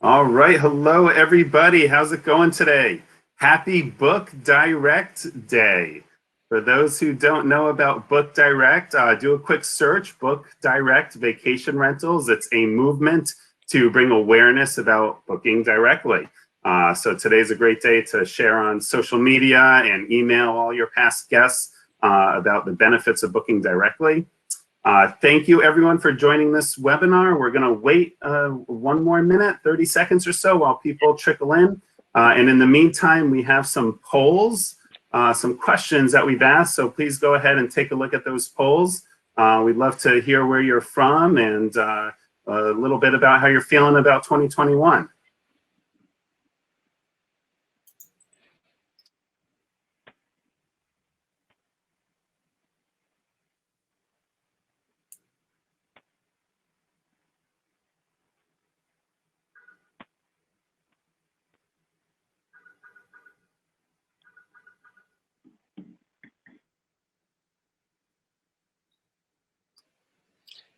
All right, hello everybody. How's it going today? Happy Book Direct Day. For those who don't know about Book Direct, do a quick search, Book Direct Vacation Rentals. It's a movement to bring awareness about booking directly. So today's a great day to share on social media and email all your past guests about the benefits of booking directly. Thank you everyone for joining this webinar. We're going to wait one more minute, 30 seconds or so while people trickle in. And in the meantime, we have some polls, some questions that we've asked. So please go ahead and take a look at those polls. We'd love to hear where you're from and a little bit about how you're feeling about 2021.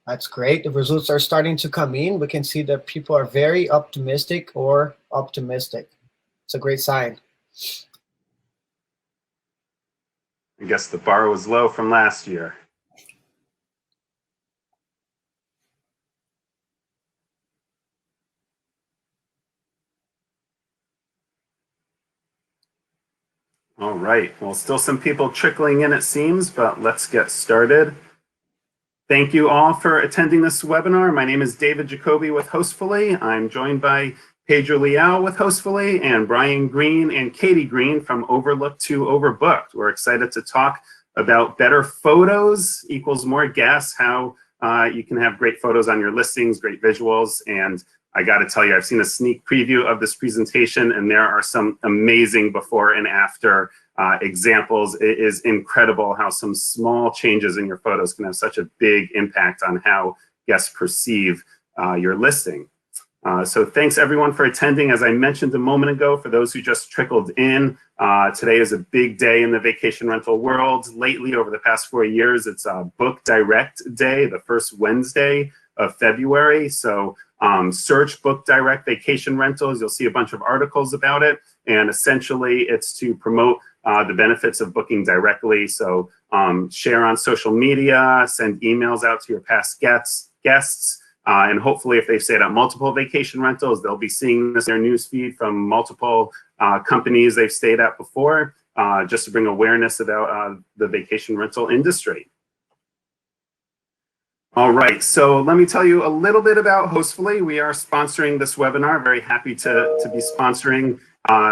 That's great. The results are starting to come in. We can see that people are very optimistic or optimistic. It's a great sign. I guess the bar was low from last year. All right, well, still some people trickling in, it seems, but let's get started. Thank you all for attending this webinar. My name is David Jacoby with Hostfully. I'm joined by Pedro Leal with Hostfully and Brian Green and Katie Green from Overlooked to Overbooked. We're excited to talk about better photos equals more guests, how you can have great photos on your listings, great visuals. And I got to tell you, I've seen a sneak preview of this presentation and there are some amazing before and after examples. It is incredible how some small changes in your photos can have such a big impact on how guests perceive your listing. So thanks everyone for attending. As I mentioned a moment ago, for those who just trickled in, today is a big day in the vacation rental world. Lately, over the past 4 years, it's Book Direct Day, the first Wednesday of February. So search Book Direct Vacation Rentals. You'll see a bunch of articles about it. And essentially, it's to promote the benefits of booking directly. So share on social media, send emails out to your past guests. And hopefully if they've stayed at multiple vacation rentals, they'll be seeing this in their newsfeed from multiple companies they've stayed at before, just to bring awareness about the vacation rental industry. All right, so let me tell you a little bit about Hostfully. We are sponsoring this webinar, very happy to be sponsoring.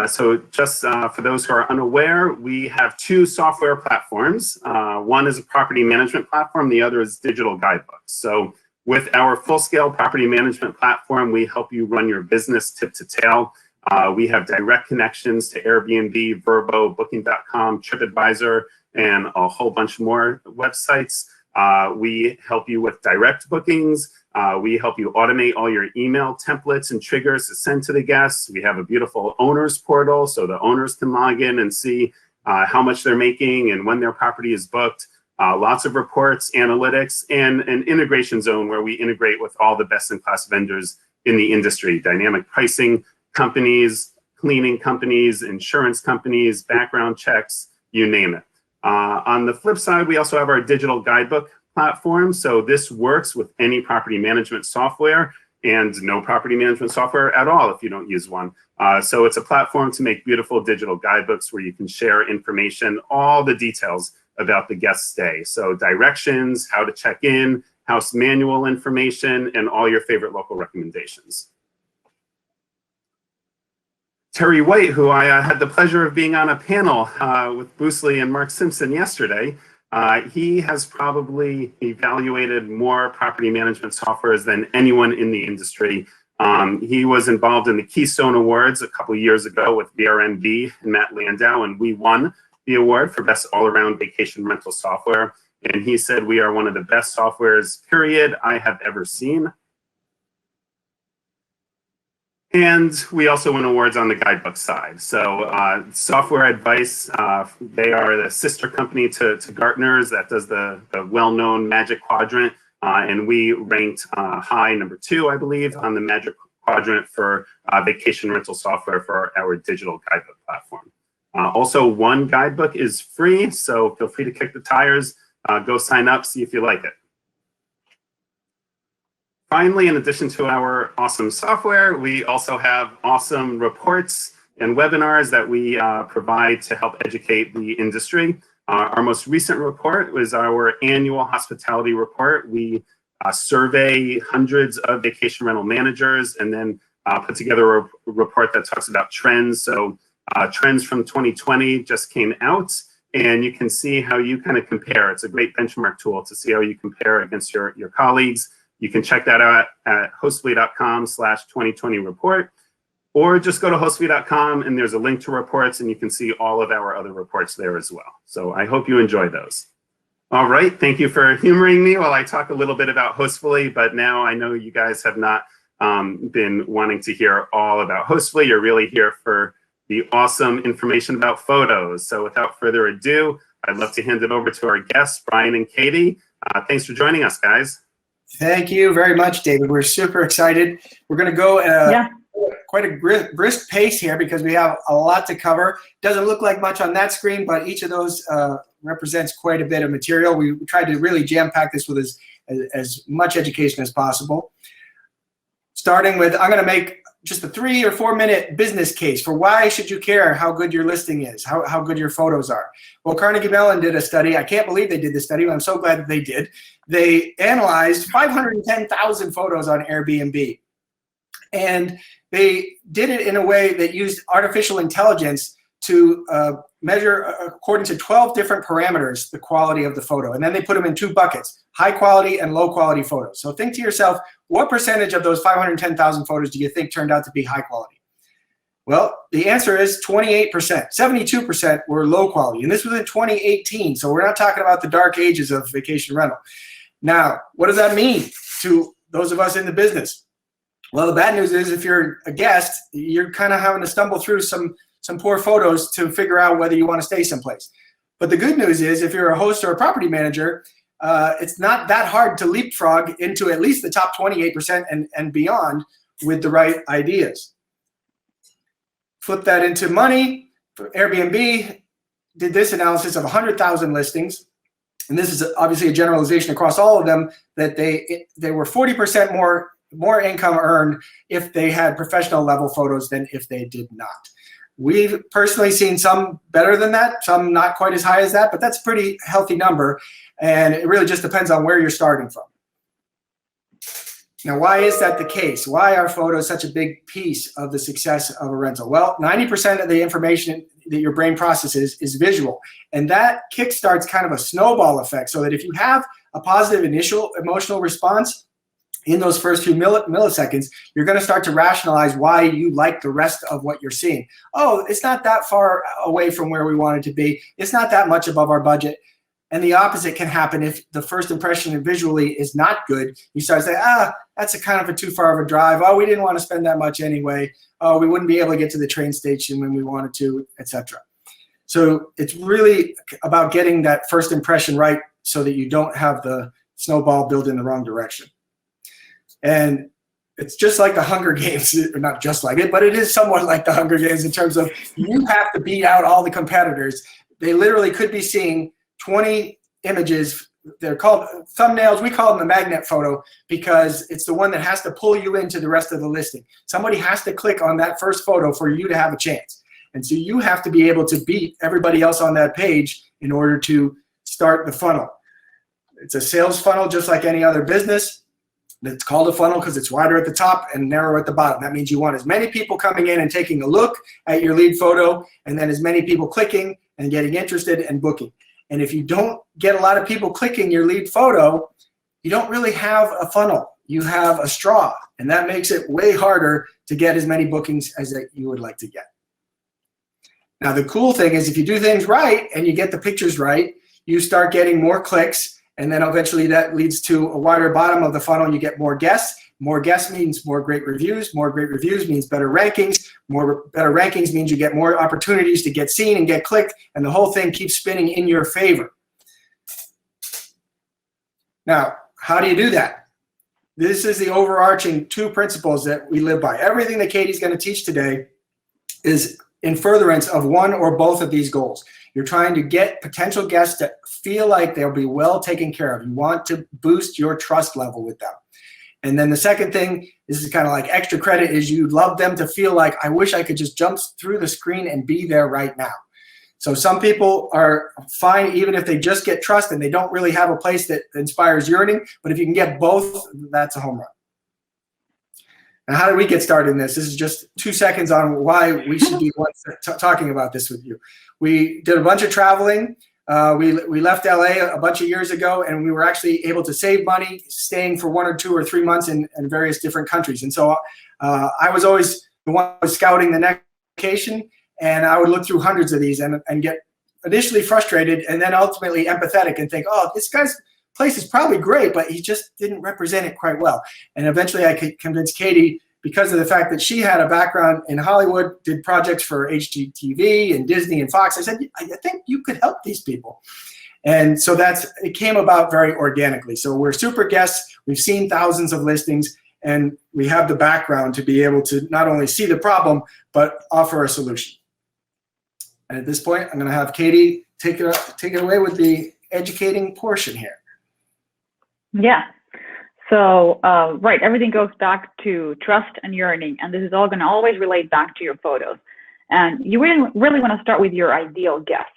So just for those who are unaware, we have two software platforms. One is a property management platform, the other is digital guidebooks. So with our full-scale property management platform, we help you run your business tip to tail. We have direct connections to Airbnb, Vrbo, Booking.com, TripAdvisor, and a whole bunch more websites. We help you with direct bookings. We help you automate all your email templates and triggers to send to the guests. We have a beautiful owners portal so the owners can log in and see how much they're making and when their property is booked. Lots of reports, analytics, and an integration zone where we integrate with all the best-in-class vendors in the industry. Dynamic pricing companies, cleaning companies, insurance companies, background checks, you name it. On the flip side, we also have our digital guidebook platform. So this works with any property management software and no property management software at all if you don't use one. So it's a platform to make beautiful digital guidebooks where you can share information, all the details about the guest stay. So directions, how to check in, house manual information, and all your favorite local recommendations. Terry White, who I had the pleasure of being on a panel with Bruce Lee and Mark Simpson yesterday, he has probably evaluated more property management softwares than anyone in the industry. He was involved in the Keystone Awards a couple years ago with VRMB and Matt Landau, and we won the award for best all-around vacation rental software. And he said, we are one of the best softwares, period, I have ever seen. And we also win awards on the guidebook side. So Software Advice, they are the sister company to Gartner's that does the well-known Magic Quadrant. And we ranked high, #2, I believe, on the Magic quadrant for vacation rental software for our digital guidebook platform. Also, one guidebook is free, so feel free to kick the tires. Go sign up, see if you like it. Finally, in addition to our awesome software, we also have awesome reports and webinars that we provide to help educate the industry. Our most recent report was our annual hospitality report. We survey hundreds of vacation rental managers and then put together a report that talks about trends. So trends from 2020 just came out, and you can see how you kind of compare. It's a great benchmark tool to see how you compare against your colleagues. You can check that out at hostfully.com/2020 report, or just go to hostfully.com and there's a link to reports, and you can see all of our other reports there as well. So I hope you enjoy those. All right, thank you for humoring me while I talk a little bit about Hostfully, but now I know you guys have not been wanting to hear all about Hostfully. You're really here for the awesome information about photos. So without further ado, I'd love to hand it over to our guests, Brian and Katie. Thanks for joining us, guys. Thank you very much, David. We're super excited. We're going to go quite a brisk pace here because we have a lot to cover. Doesn't look like much on that screen, but each of those represents quite a bit of material. We tried to really jam-pack this with as much education as possible. Starting with, I'm going to make just a 3 or 4 minute business case for why should you care how good your listing is, how good your photos are. Well, Carnegie Mellon did a study. I can't believe they did this study, but I'm so glad that they did. They analyzed 510,000 photos on Airbnb. And they did it in a way that used artificial intelligence to measure, according to 12 different parameters, the quality of the photo. And then they put them in 2 buckets, high quality and low quality photos. So think to yourself, what percentage of those 510,000 photos do you think turned out to be high quality? Well, the answer is 28%. 72% were low quality. And this was in 2018. So we're not talking about the dark ages of vacation rental. Now, what does that mean to those of us in the business? Well, the bad news is if you're a guest, you're kind of having to stumble through some poor photos to figure out whether you want to stay someplace. But the good news is if you're a host or a property manager, it's not that hard to leapfrog into at least the top 28% and beyond with the right ideas. Flip that into money. Airbnb did this analysis of 100,000 listings. And this is obviously a generalization across all of them, that they were 40% more income earned if they had professional level photos than if they did not. We've personally seen some better than that, some not quite as high as that, but that's a pretty healthy number. And it really just depends on where you're starting from. Now, why is that the case? Why are photos such a big piece of the success of a rental? Well, 90% of the information that your brain processes is visual. And that kickstarts kind of a snowball effect, so that if you have a positive initial emotional response in those first few milliseconds, you're going to start to rationalize why you like the rest of what you're seeing. Oh, it's not that far away from where we want it to be. It's not that much above our budget. And the opposite can happen if the first impression visually is not good. You start to say, that's a kind of a too far of a drive. Oh, we didn't want to spend that much anyway. Oh, we wouldn't be able to get to the train station when we wanted to, etc. So it's really about getting that first impression right so that you don't have the snowball build in the wrong direction. And it's just like the Hunger Games, or not just like it, but it is somewhat like the Hunger Games in terms of you have to beat out all the competitors. They literally could be seeing 20 images. They're called thumbnails. We call them the magnet photo because it's the one that has to pull you into the rest of the listing. Somebody has to click on that first photo for you to have a chance. And so you have to be able to beat everybody else on that page in order to start the funnel. It's a sales funnel just like any other business. It's called a funnel because it's wider at the top and narrower at the bottom. That means you want as many people coming in and taking a look at your lead photo, and then as many people clicking and getting interested and booking. And if you don't get a lot of people clicking your lead photo, you don't really have a funnel. You have a straw, and that makes it way harder to get as many bookings as you would like to get. Now, the cool thing is if you do things right and you get the pictures right, you start getting more clicks. And then eventually that leads to a wider bottom of the funnel. You get more guests. More guests means more great reviews. More great reviews means better rankings. More better rankings means you get more opportunities to get seen and get clicked. And the whole thing keeps spinning in your favor. Now, how do you do that? this is the overarching 2 principles that we live by. Everything that Katie's going to teach today is in furtherance of one or both of these goals. You're trying to get potential guests to feel like they'll be well taken care of. You want to boost your trust level with them. And then the second thing, this is kind of like extra credit, is you love them to feel like, I wish I could just jump through the screen and be there right now. So some people are fine even if they just get trust and they don't really have a place that inspires yearning. But if you can get both, that's a home run. And how did we get started in this? This is just 2 seconds on why we should be talking about this with you. We did a bunch of traveling. We left LA a bunch of years ago, and we were actually able to save money staying for 1 or 2 or 3 months in various different countries. And so I was always the one who was scouting the next location, and I would look through hundreds of these and get initially frustrated and then ultimately empathetic and think, oh, this guy's place is probably great, but he just didn't represent it quite well. And eventually I could convince Katie, because of the fact that she had a background in Hollywood, did projects for HGTV and Disney and Fox. I said, I think you could help these people. And so it came about very organically. So we're super guests. We've seen thousands of listings, and we have the background to be able to not only see the problem, but offer a solution. And at this point, I'm going to have Katie take it away with the educating portion here. Yeah. So, right, everything goes back to trust and yearning, and this is all going to always relate back to your photos. And you really want to start with your ideal guest.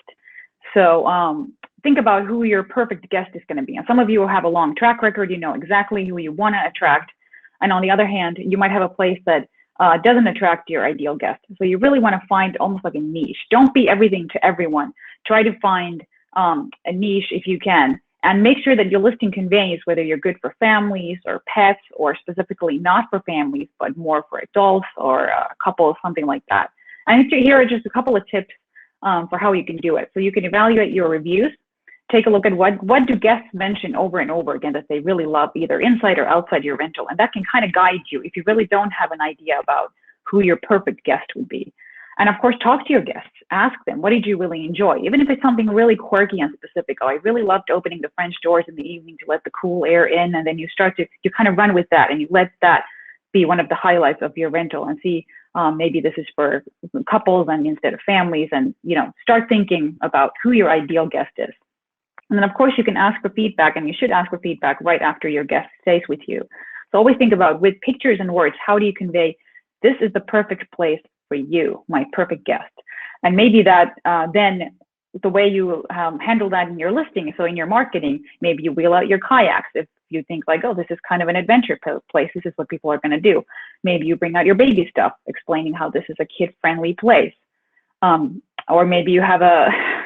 So think about who your perfect guest is going to be. And some of you will have a long track record. You know exactly who you want to attract. And on the other hand, you might have a place that doesn't attract your ideal guest. So you really want to find almost like a niche. Don't be everything to everyone. Try to find a niche if you can. And make sure that your listing conveys whether you're good for families or pets, or specifically not for families, but more for adults or couples, something like that. And here are just a couple of tips for how you can do it. So you can evaluate your reviews. Take a look at what do guests mention over and over again that they really love, either inside or outside your rental. And that can kind of guide you if you really don't have an idea about who your perfect guest would be. And of course, talk to your guests. Ask them, what did you really enjoy? Even if it's something really quirky and specific. Oh, I really loved opening the French doors in the evening to let the cool air in. And then you kind of run with that, and you let that be one of the highlights of your rental, and see maybe this is for couples and instead of families. And, start thinking about who your ideal guest is. And then of course you can ask for feedback, and you should ask for feedback right after your guest stays with you. So always think about, with pictures and words, how do you convey, this is the perfect place for you, my perfect guest. And maybe that then the way you handle that in your listing, so in your marketing, maybe you wheel out your kayaks. If you think like, oh, this is kind of an adventure place, this is what people are going to do. Maybe you bring out your baby stuff, explaining how this is a kid-friendly place. Or maybe you have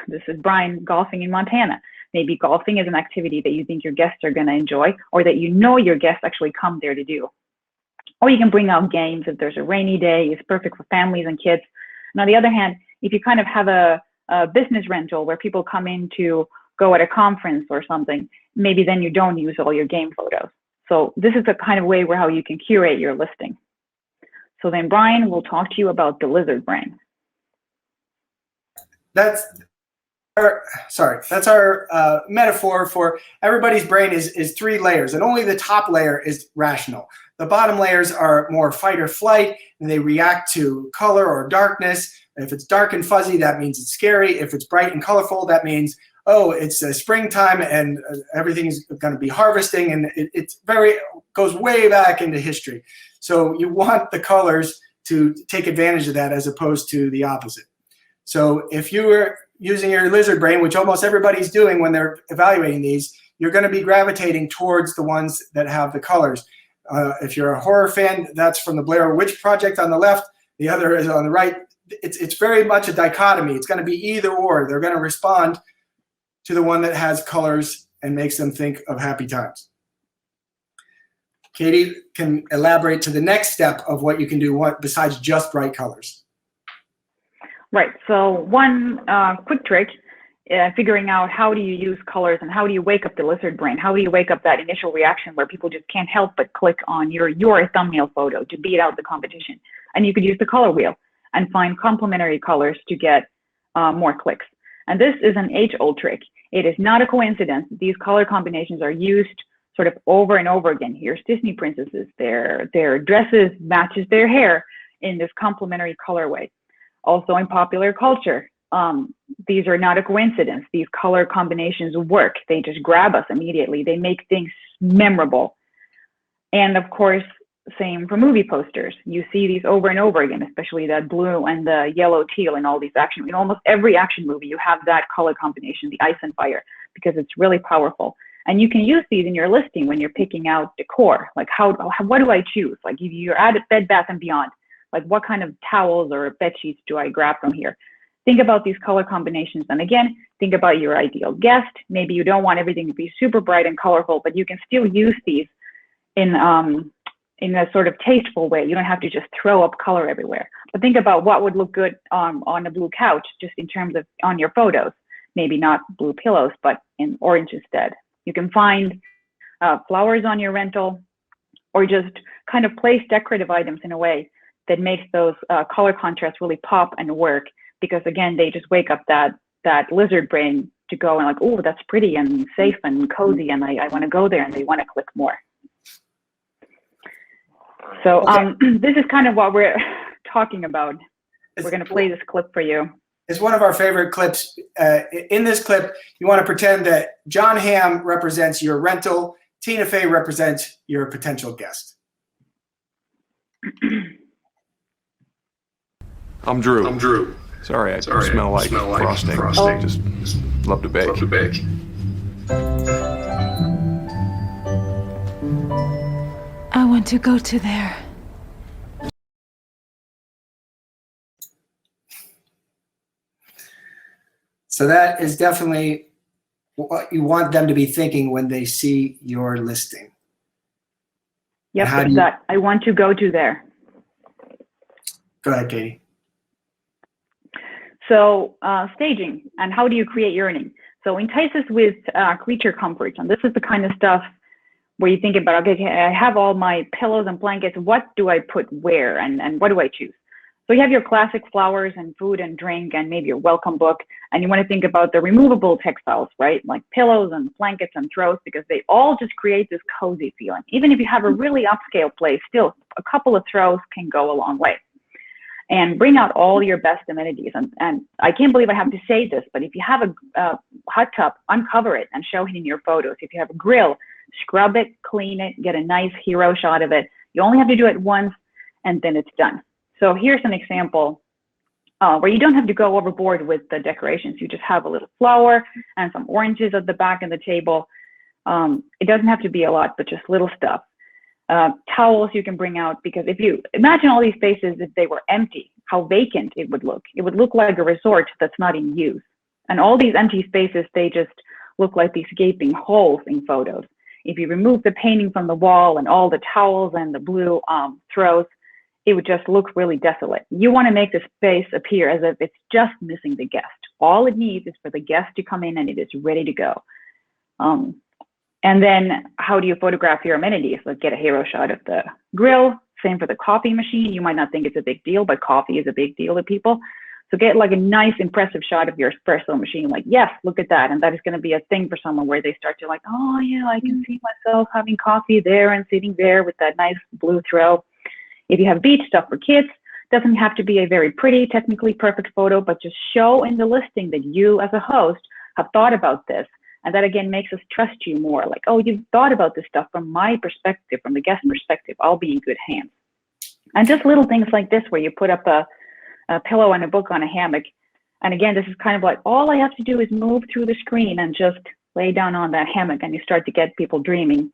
this is Brian golfing in Montana. Maybe golfing is an activity that you think your guests are going to enjoy, or that your guests actually come there to do. Or you can bring out games. If there's a rainy day, it's perfect for families and kids. And on the other hand, if you kind of have a business rental where people come in to go at a conference or something, maybe then you don't use all your game photos. So this is the kind of way how you can curate your listing. So then Brian will talk to you about the lizard brain. That's our metaphor for everybody's brain is 3 layers, and only the top layer is rational. The bottom layers are more fight or flight, and they react to color or darkness. If it's dark and fuzzy, that means it's scary. If it's bright and colorful, that means, oh, it's springtime and everything's going to be harvesting, and it goes way back into history. So you want the colors to take advantage of that as opposed to the opposite. So if you were using your lizard brain, which almost everybody's doing when they're evaluating these, you're going to be gravitating towards the ones that have the colors. If you're a horror fan, that's from the Blair Witch Project on the left. The other is on the right. It's very much a dichotomy. It's going to be either or. They're going to respond to the one that has colors and makes them think of happy times. Katie can elaborate to the next step of what you can do besides just bright colors. Right. So one quick trick, figuring out how do you use colors and how do you wake up the lizard brain? How do you wake up that initial reaction where people just can't help but click on your thumbnail photo to beat out the competition? And you could use the color wheel and find complementary colors to get more clicks. And this is an age-old trick. It is not a coincidence that these color combinations are used sort of over and over again. Here's Disney princesses. Their dresses matches their hair in this complementary colorway. Also in popular culture, these are not a coincidence. These color combinations work. They just grab us immediately. They make things memorable. And of course, same for movie posters. You see these over and over again, especially that blue and the yellow teal in all these action. In almost every action movie, you have that color combination, the ice and fire, because it's really powerful. And you can use these in your listing when you're picking out decor. Like what do I choose? Like if you're at Bed Bath & Beyond, like what kind of towels or bed sheets do I grab from here? Think about these color combinations. And again, think about your ideal guest. Maybe you don't want everything to be super bright and colorful, but you can still use these in a sort of tasteful way. You don't have to just throw up color everywhere. But think about what would look good on a blue couch, just in terms of on your photos. Maybe not blue pillows, but in orange instead. You can find flowers on your rental, or just kind of place decorative items in a way that makes those color contrasts really pop and work. Because again, they just wake up that lizard brain to go and like, oh, that's pretty and safe and cozy, and I want to go there, and they want to click more. So this is kind of what we're talking about. We're going to play this clip for you. It's one of our favorite clips. In this clip, you want to pretend that John Hamm represents your rental, Tina Fey represents your potential guest. I'm Drew. Sorry, I smell like frosting. Just love to bake. I want to go to there. So that is definitely what you want them to be thinking when they see your listing. Yep, it's that I want to go to there. Go ahead, Katie. So staging, and how do you create yearning? So entice us with creature comforts, and this is the kind of stuff where you think about, okay, I have all my pillows and blankets, what do I put where, and what do I choose? So you have your classic flowers and food and drink and maybe your welcome book, and you want to think about the removable textiles, right? Like pillows and blankets and throws, because they all just create this cozy feeling. Even if you have a really upscale place, still a couple of throws can go a long way. And bring out all your best amenities. And I can't believe I have to say this, but if you have a hot tub, uncover it and show it in your photos. If you have a grill, scrub it, clean it, get a nice hero shot of it. You only have to do it once, and then it's done. So here's an example where you don't have to go overboard with the decorations. You just have a little flower and some oranges at the back of the table. It doesn't have to be a lot, but just little stuff. Towels you can bring out, because if you imagine all these spaces, if they were empty, how vacant it would look. It would look like a resort that's not in use. And all these empty spaces, they just look like these gaping holes in photos. If you remove the painting from the wall and all the towels and the blue throws, it would just look really desolate. You want to make the space appear as if it's just missing the guest. All it needs is for the guest to come in and it is ready to go. And then how do you photograph your amenities? Like get a hero shot of the grill. Same for the coffee machine. You might not think it's a big deal, but coffee is a big deal to people. So get like a nice, impressive shot of your espresso machine. Like, yes, look at that. And that is going to be a thing for someone where they start to like, oh yeah, I can see myself having coffee there and sitting there with that nice blue throw. If you have beach stuff for kids, doesn't have to be a very pretty, technically perfect photo, but just show in the listing that you as a host have thought about this. And that again makes us trust you more. Like, oh, you've thought about this stuff from my perspective, from the guest perspective. I'll be in good hands. And just little things like this, where you put up a pillow and a book on a hammock. And again, this is kind of like, all I have to do is move through the screen and just lay down on that hammock, and you start to get people dreaming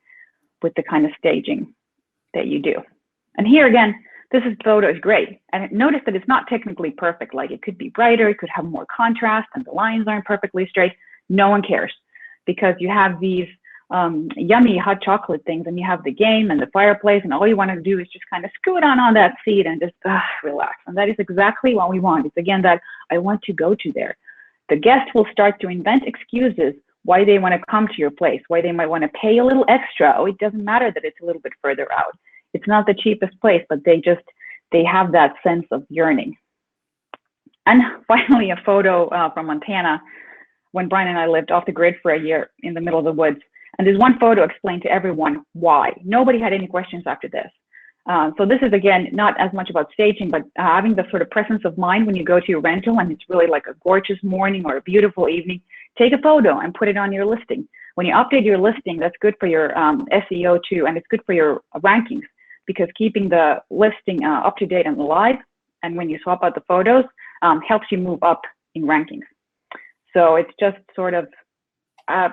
with the kind of staging that you do. And here again, photo is great. And notice that it's not technically perfect. Like it could be brighter, it could have more contrast, and the lines aren't perfectly straight. No one cares, because you have these yummy hot chocolate things, and you have the game and the fireplace, and all you want to do is just kind of scoot on that seat and just relax. And that is exactly what we want. It's again that I want to go to there. The guest will start to invent excuses why they want to come to your place, why they might want to pay a little extra. Oh, it doesn't matter that it's a little bit further out. It's not the cheapest place, but they have that sense of yearning. And finally, a photo from Montana, when Brian and I lived off the grid for a year in the middle of the woods. And this one photo explained to everyone why. Nobody had any questions after this. So this is, again, not as much about staging, but having the sort of presence of mind when you go to your rental and it's really like a gorgeous morning or a beautiful evening. Take a photo and put it on your listing. When you update your listing, that's good for your SEO too, and it's good for your rankings, because keeping the listing up to date and alive, and when you swap out the photos, helps you move up in rankings. So it's just sort of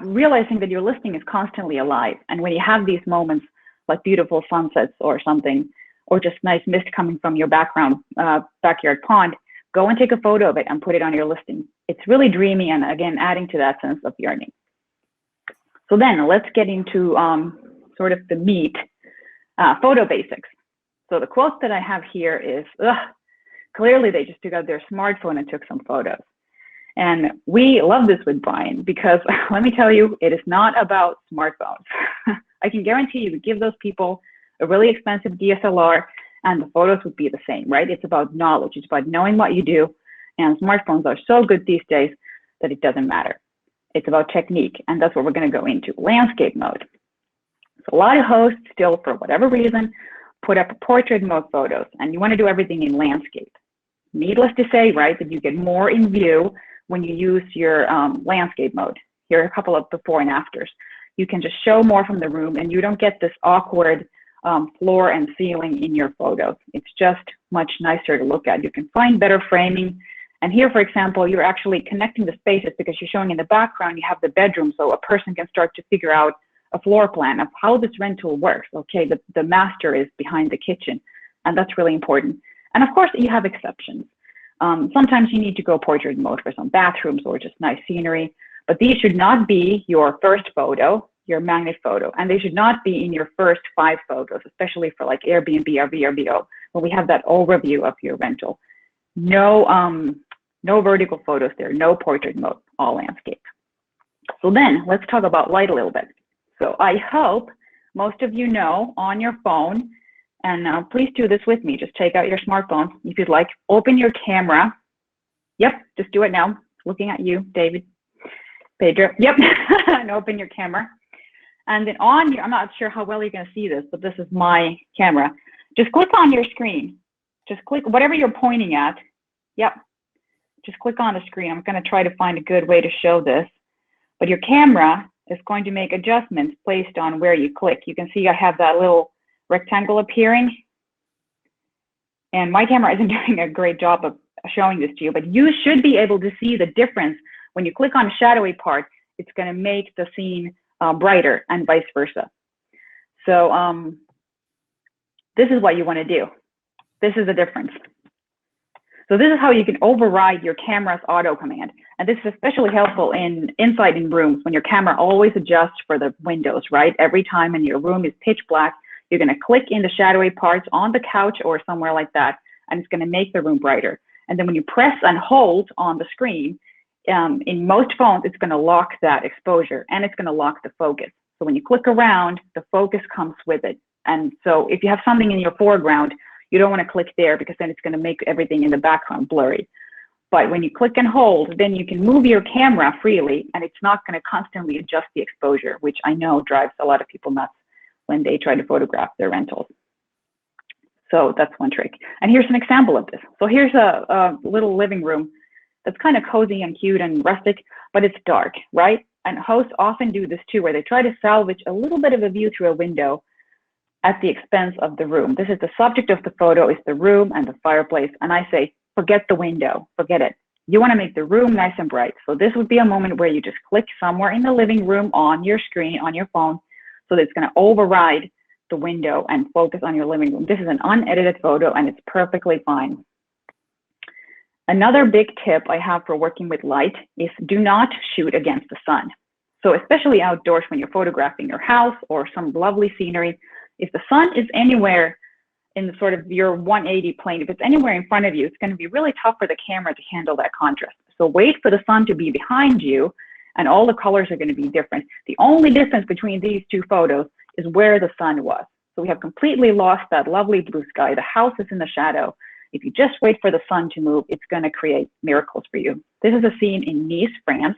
realizing that your listing is constantly alive. And when you have these moments like beautiful sunsets or something, or just nice mist coming from your backyard pond, go and take a photo of it and put it on your listing. It's really dreamy, and again, adding to that sense of yearning. So then let's get into sort of the meat, photo basics. So the quote that I have here is, clearly they just took out their smartphone and took some photos. And we love this with Brian, because let me tell you, it is not about smartphones. I can guarantee you would give those people a really expensive DSLR and the photos would be the same, right? It's about knowledge. It's about knowing what you do. And smartphones are so good these days that it doesn't matter. It's about technique, and that's what we're going to go into. Landscape mode. So a lot of hosts still, for whatever reason, put up portrait mode photos, and you want to do everything in landscape. Needless to say, right, that you get more in view when you use your landscape mode. Here are a couple of before and afters. You can just show more from the room, and you don't get this awkward floor and ceiling in your photos. It's just much nicer to look at. You can find better framing. And here, for example, you're actually connecting the spaces because you're showing in the background, you have the bedroom, so a person can start to figure out a floor plan of how this rental works. Okay, the master is behind the kitchen, and that's really important. And of course, you have exceptions. Sometimes you need to go portrait mode for some bathrooms or just nice scenery, but these should not be your first photo, your magnet photo, and they should not be in your first 5 photos, especially for like Airbnb or VRBO, when we have that overview of your rental. No vertical photos there, no portrait mode, all landscape. So then let's talk about light a little bit. So I hope most of you know on your phone, and please do this with me, just take out your smartphone if you'd like, open your camera. Yep, just do it now, looking at you, David, Pedro, yep, and open your camera. And then on your, I'm not sure how well you're gonna see this, but this is my camera. Just click on your screen. Just click whatever you're pointing at. Yep, just click on the screen. I'm gonna try to find a good way to show this, but your camera is going to make adjustments based on where you click. You can see I have that little rectangle appearing, and my camera isn't doing a great job of showing this to you, but you should be able to see the difference. When you click on a shadowy part, it's going to make the scene brighter, and vice versa. So this is what you want to do. This is the difference. So this is how you can override your camera's auto command. And this is especially helpful inside in rooms when your camera always adjusts for the windows, right? Every time in your room is pitch black, you're going to click in the shadowy parts on the couch or somewhere like that, and it's going to make the room brighter. And then when you press and hold on the screen, in most phones, it's going to lock that exposure, and it's going to lock the focus. So when you click around, the focus comes with it. And so if you have something in your foreground, you don't want to click there because then it's going to make everything in the background blurry. But when you click and hold, then you can move your camera freely, and it's not going to constantly adjust the exposure, which I know drives a lot of people nuts when they try to photograph their rentals. So that's one trick. And here's an example of this. So here's a little living room that's kind of cozy and cute and rustic, but it's dark, right? And hosts often do this too, where they try to salvage a little bit of a view through a window at the expense of the room. This is the subject of the photo, is the room and the fireplace. And I say, forget the window, forget it. You want to make the room nice and bright. So this would be a moment where you just click somewhere in the living room on your screen, on your phone, so that it's going to override the window and focus on your living room. This is an unedited photo, and it's perfectly fine. Another big tip I have for working with light is do not shoot against the sun. So especially outdoors when you're photographing your house or some lovely scenery, if the sun is anywhere in the sort of your 180 plane, if it's anywhere in front of you, it's going to be really tough for the camera to handle that contrast. So wait for the sun to be behind you, and all the colors are going to be different. The only difference between these two photos is where the sun was. So we have completely lost that lovely blue sky. The house is in the shadow. If you just wait for the sun to move, it's going to create miracles for you. This is a scene in Nice, France,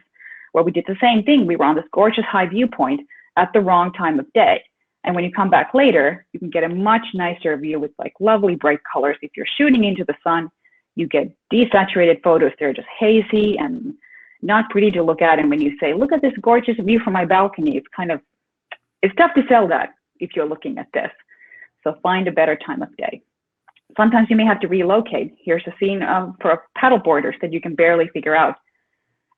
where we did the same thing. We were on this gorgeous high viewpoint, at the wrong time of day. And when you come back later, you can get a much nicer view with like lovely bright colors. If you're shooting into the sun, you get desaturated photos. They're just hazy and not pretty to look at. And when you say, look at this gorgeous view from my balcony, it's tough to sell that if you're looking at this. So find a better time of day. Sometimes you may have to relocate. Here's a scene for paddle boarders that you can barely figure out.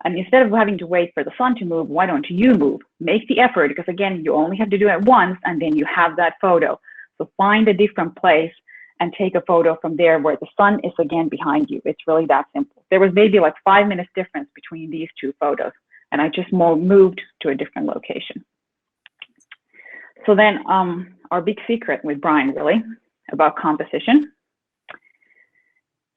And instead of having to wait for the sun to move, why don't you move? Make the effort, because again, you only have to do it once and then you have that photo. So find a different place and take a photo from there where the sun is again behind you. It's really that simple. There was maybe like 5 minutes difference between these two photos, and I just moved to a different location. So then our big secret with Brian, really, about composition.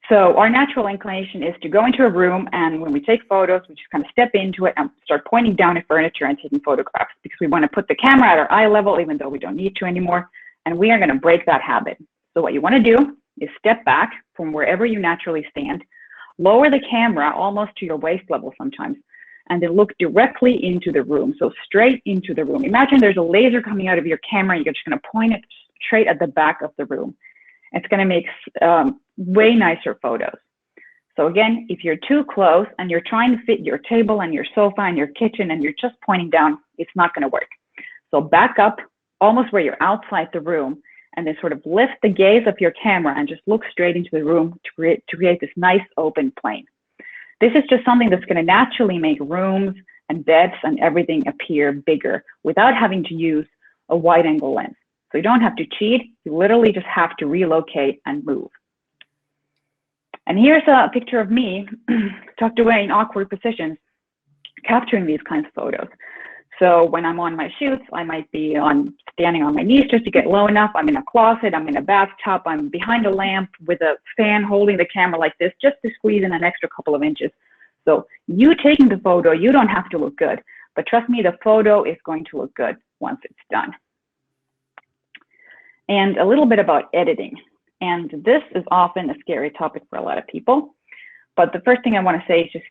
So our natural inclination is to go into a room, and when we take photos, we just kind of step into it and start pointing down at furniture and taking photographs, because we want to put the camera at our eye level, even though we don't need to anymore. And we are going to break that habit. So what you want to do is step back from wherever you naturally stand, lower the camera almost to your waist level sometimes, and then look directly into the room. So straight into the room. Imagine there's a laser coming out of your camera, and you're just going to point it straight at the back of the room. It's going to make way nicer photos. So again, if you're too close and you're trying to fit your table and your sofa and your kitchen and you're just pointing down, it's not going to work. So back up almost where you're outside the room, and then sort of lift the gaze of your camera and just look straight into the room to create this nice open plane. This is just something that's going to naturally make rooms and beds and everything appear bigger without having to use a wide angle lens. So you don't have to cheat, you literally just have to relocate and move. And here's a picture of me tucked away in awkward positions, capturing these kinds of photos. So when I'm on my shoots, I might be standing on my knees just to get low enough. I'm in a closet, I'm in a bathtub, I'm behind a lamp with a fan holding the camera like this, just to squeeze in an extra couple of inches. So you taking the photo, you don't have to look good, but trust me, the photo is going to look good once it's done. And a little bit about editing. And this is often a scary topic for a lot of people. But the first thing I want to say is just,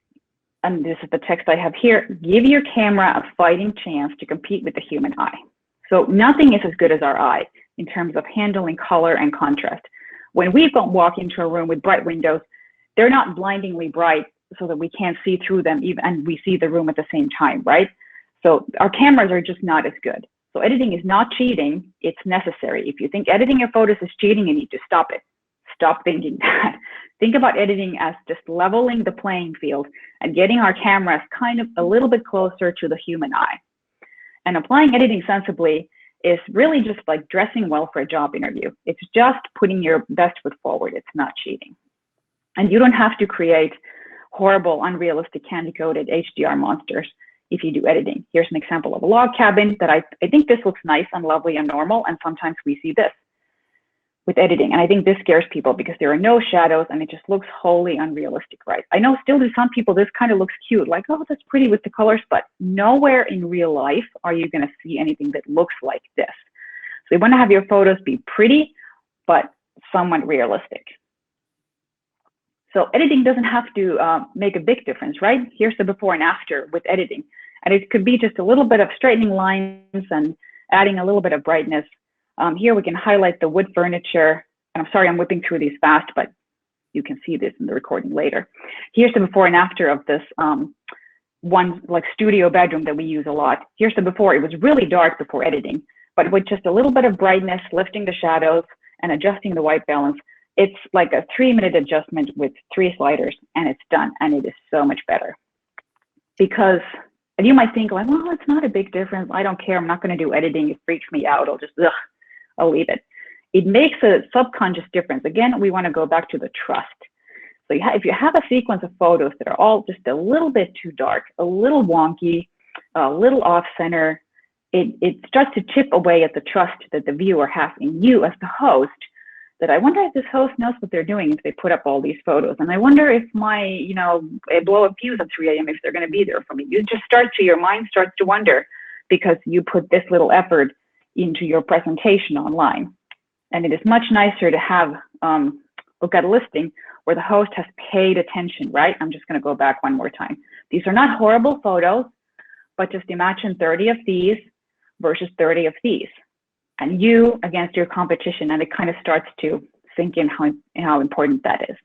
and this is the text I have here, give your camera a fighting chance to compete with the human eye. So nothing is as good as our eye in terms of handling color and contrast. When we walk into a room with bright windows, they're not blindingly bright so that we can't see through them even, and we see the room at the same time, right? So our cameras are just not as good. So editing is not cheating, it's necessary. If you think editing your photos is cheating, you need to stop it. Stop thinking that. Think about editing as just leveling the playing field and getting our cameras kind of a little bit closer to the human eye. And applying editing sensibly is really just like dressing well for a job interview. It's just putting your best foot forward. It's not cheating. And you don't have to create horrible, unrealistic, candy-coated HDR monsters if you do editing. Here's an example of a log cabin that I think this looks nice and lovely and normal, and sometimes we see this with editing. And I think this scares people because there are no shadows and it just looks wholly unrealistic, right? I know still to some people this kind of looks cute, like, oh, that's pretty with the colors, but nowhere in real life are you going to see anything that looks like this. So you want to have your photos be pretty, but somewhat realistic. So editing doesn't have to make a big difference, right? Here's the before and after with editing. And it could be just a little bit of straightening lines and adding a little bit of brightness. Here we can highlight the wood furniture. And I'm sorry, I'm whipping through these fast, but you can see this in the recording later. Here's the before and after of this one like studio bedroom that we use a lot. Here's the before. It was really dark before editing, but with just a little bit of brightness, lifting the shadows and adjusting the white balance, it's like a 3-minute adjustment with 3 sliders and it's done. And it is so much better because, and you might think like, well, it's not a big difference. I don't care. I'm not going to do editing. It freaks me out. I'll leave it. It makes a subconscious difference. Again, we want to go back to the trust. So if you have a sequence of photos that are all just a little bit too dark, a little wonky, a little off center, it starts to chip away at the trust that the viewer has in you as the host, that I wonder if this host knows what they're doing if they put up all these photos. And I wonder if my, a blow up fuse at 3 a.m. if they're going to be there for me. Your mind starts to wonder because you put this little effort into your presentation online. And it is much nicer to have, look at a listing where the host has paid attention, right? I'm just going to go back one more time. These are not horrible photos, but just imagine 30 of these versus 30 of these. And you against your competition, and it kind of starts to sink in how important that is.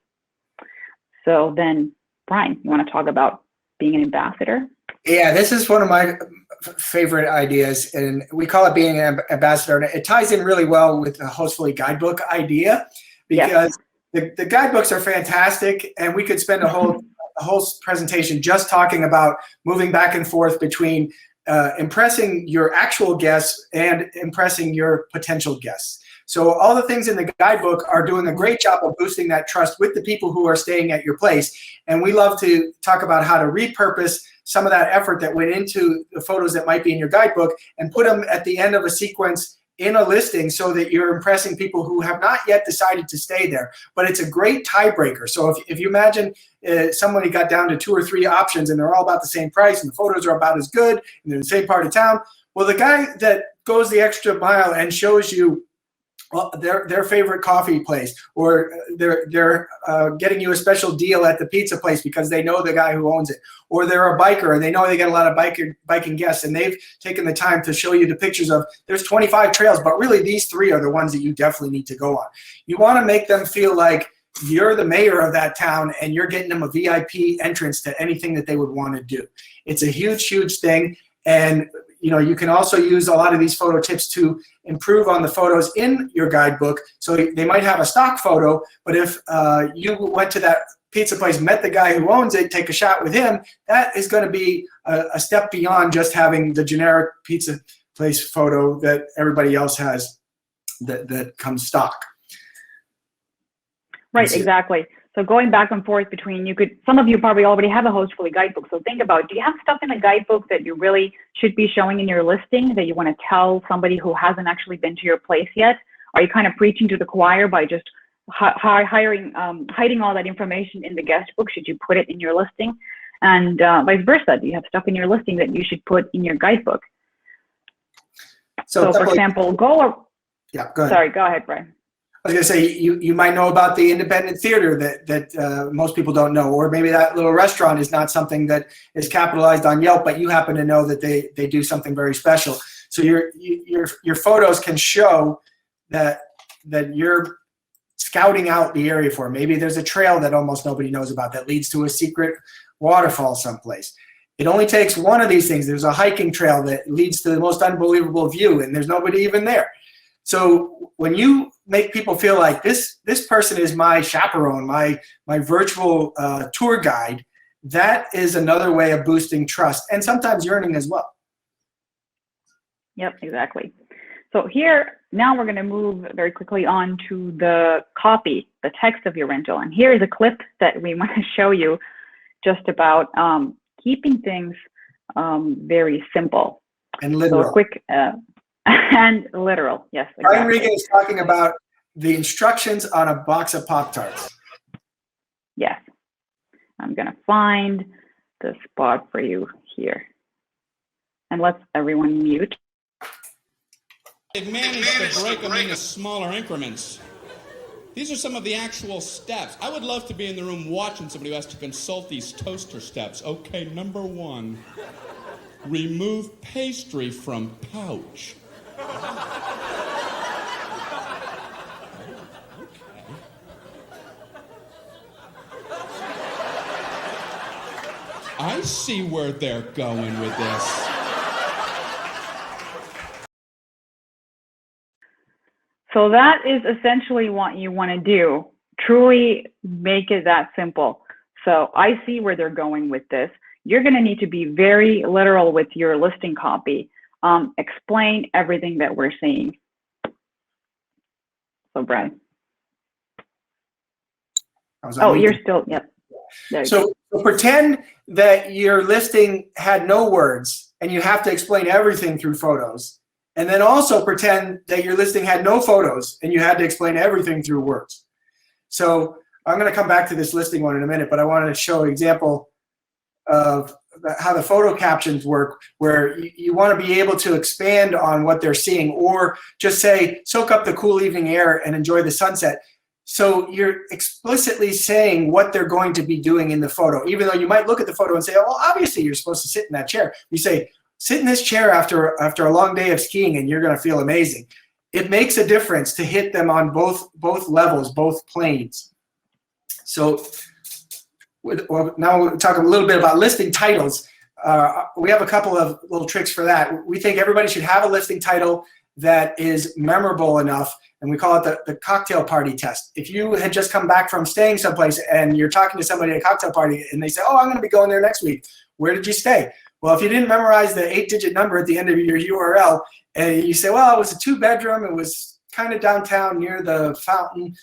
So then, Brian, you want to talk about being an ambassador? Yeah, this is one of my favorite ideas, and we call it being an ambassador. And it ties in really well with the Hostfully Guidebook idea, because the guidebooks are fantastic, and we could spend a whole presentation just talking about moving back and forth between impressing your actual guests and impressing your potential guests. So all the things in the guidebook are doing a great job of boosting that trust with the people who are staying at your place. And we love to talk about how to repurpose some of that effort that went into the photos that might be in your guidebook and put them at the end of a sequence in a listing so that you're impressing people who have not yet decided to stay there. But it's a great tiebreaker. So if you imagine somebody got down to 2 or 3 options and they're all about the same price and the photos are about as good and they're in the same part of town, well, the guy that goes the extra mile and shows you their favorite coffee place, or they're getting you a special deal at the pizza place because they know the guy who owns it, or they're a biker and they know they get a lot of biking guests and they've taken the time to show you the pictures of there's 25 trails, but really these 3 are the ones that you definitely need to go on. You want to make them feel like you're the mayor of that town and you're getting them a VIP entrance to anything that they would want to do. It's a huge, huge thing. And you can also use a lot of these photo tips to improve on the photos in your guidebook. So they might have a stock photo, but if you went to that pizza place, met the guy who owns it, take a shot with him, that is going to be a step beyond just having the generic pizza place photo that everybody else has that comes stock. Right, exactly. So going back and forth between, some of you probably already have a Hostfully guidebook. So think about, do you have stuff in the guidebook that you really should be showing in your listing that you want to tell somebody who hasn't actually been to your place yet? Are you kind of preaching to the choir by just hiding all that information in the guest book? Should you put it in your listing? And vice versa, do you have stuff in your listing that you should put in your guidebook? So for example, go ahead. Sorry, go ahead, Brian. I was going to say, you might know about the independent theater that most people don't know, or maybe that little restaurant is not something that is capitalized on Yelp, but you happen to know that they do something very special. So your photos can show that you're scouting out the area for. Maybe there's a trail that almost nobody knows about that leads to a secret waterfall someplace. It only takes one of these things. There's a hiking trail that leads to the most unbelievable view, and there's nobody even there. So when you make people feel like this person is my chaperone, my virtual tour guide, that is another way of boosting trust and sometimes yearning as well. Yep, exactly. So here, now we're going to move very quickly on to the copy, the text of your rental. And here is a clip that we want to show you just about keeping things very simple. And literal. So quick, and literal, yes. Exactly. Brian Regan is talking about the instructions on a box of Pop-Tarts. Yes. I'm going to find the spot for you here. And let's everyone mute. They've managed to break them into smaller increments. These are some of the actual steps. I would love to be in the room watching somebody who has to consult these toaster steps. Okay, number 1, remove pastry from pouch. I see where they're going with this. So that is essentially what you want to do. Truly make it that simple. So I see where they're going with this. You're going to need to be very literal with your listing copy. Explain everything that we're seeing. So Brian. Oh, you're still, yep. So pretend that your listing had no words and you have to explain everything through photos. And then also pretend that your listing had no photos and you had to explain everything through words. So I'm going to come back to this listing one in a minute, but I wanted to show an example of how the photo captions work, where you want to be able to expand on what they're seeing, or just say, soak up the cool evening air and enjoy the sunset. So you're explicitly saying what they're going to be doing in the photo, even though you might look at the photo and say, oh, well, obviously you're supposed to sit in that chair. You say, sit in this chair after a long day of skiing and you're going to feel amazing. It makes a difference to hit them on both levels, both planes. So now we'll talk a little bit about listing titles. We have a couple of little tricks for that. We think everybody should have a listing title that is memorable enough, and we call it the cocktail party test. If you had just come back from staying someplace and you're talking to somebody at a cocktail party and they say, oh, I'm going to be going there next week. Where did you stay? Well, if you didn't memorize the 8-digit number at the end of your URL, and you say, well, it was a 2-bedroom, it was kind of downtown near the fountain,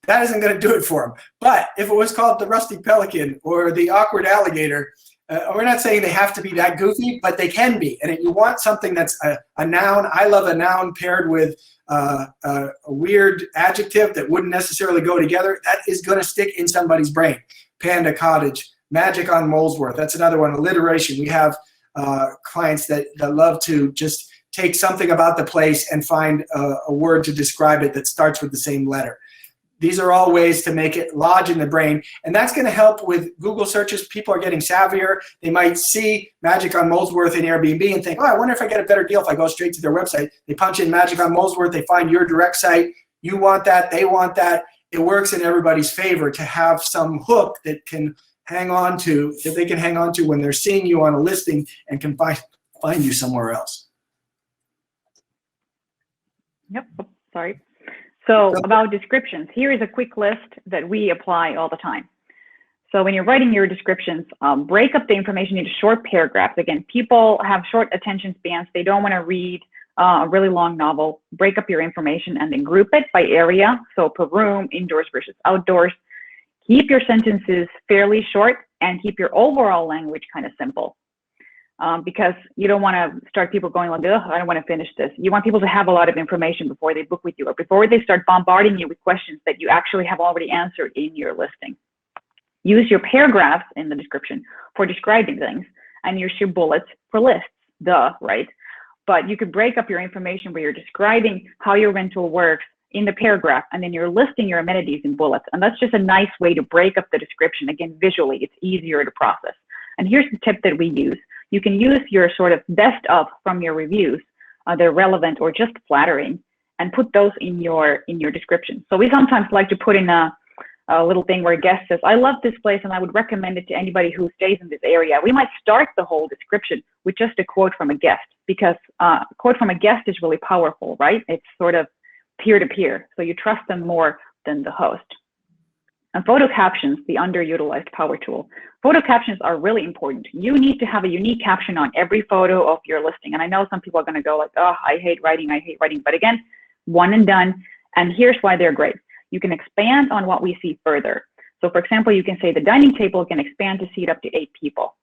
that isn't going to do it for them. But if it was called the Rusty Pelican or the Awkward Alligator, we're not saying they have to be that goofy, but they can be. And if you want something that's a noun, I love a noun paired with a weird adjective that wouldn't necessarily go together, that is going to stick in somebody's brain. Panda Cottage, Magic on Molesworth, that's another one, alliteration. We have clients that love to just take something about the place and find a word to describe it that starts with the same letter. These are all ways to make it lodge in the brain, and that's going to help with Google searches. People are getting savvier. They might see Magic on Molesworth in Airbnb and think, oh, I wonder if I get a better deal if I go straight to their website. They punch in Magic on Molesworth. They find your direct site. You want that. They want that. It works in everybody's favor to have some hook that can hang on to, that they can hang on to when they're seeing you on a listing and can find you somewhere else. Yep. Sorry. So about descriptions, here is a quick list that we apply all the time. So when you're writing your descriptions, break up the information into short paragraphs. Again, people have short attention spans. They don't want to read a really long novel. Break up your information and then group it by area. So per room, indoors versus outdoors. Keep your sentences fairly short and keep your overall language kind of simple. Because you don't want to start people going like, ugh, I don't want to finish this. You want people to have a lot of information before they book with you or before they start bombarding you with questions that you actually have already answered in your listing. Use your paragraphs in the description for describing things and use your bullets for lists, right? But you could break up your information where you're describing how your rental works in the paragraph and then you're listing your amenities in bullets. And that's just a nice way to break up the description. Again, visually, it's easier to process. And here's the tip that we use. You can use your sort of best of from your reviews, they're relevant or just flattering, and put those in your description. So we sometimes like to put in a little thing where a guest says, I love this place and I would recommend it to anybody who stays in this area. We might start the whole description with just a quote from a guest, because a quote from a guest is really powerful, right? It's sort of peer-to-peer, so you trust them more than the host. And photo captions, the underutilized power tool. Photo captions are really important. You need to have a unique caption on every photo of your listing. And I know some people are going to go like, oh, I hate writing. But again, one and done. And here's why they're great. You can expand on what we see further. So for example, you can say the dining table can expand to seat up to 8 people.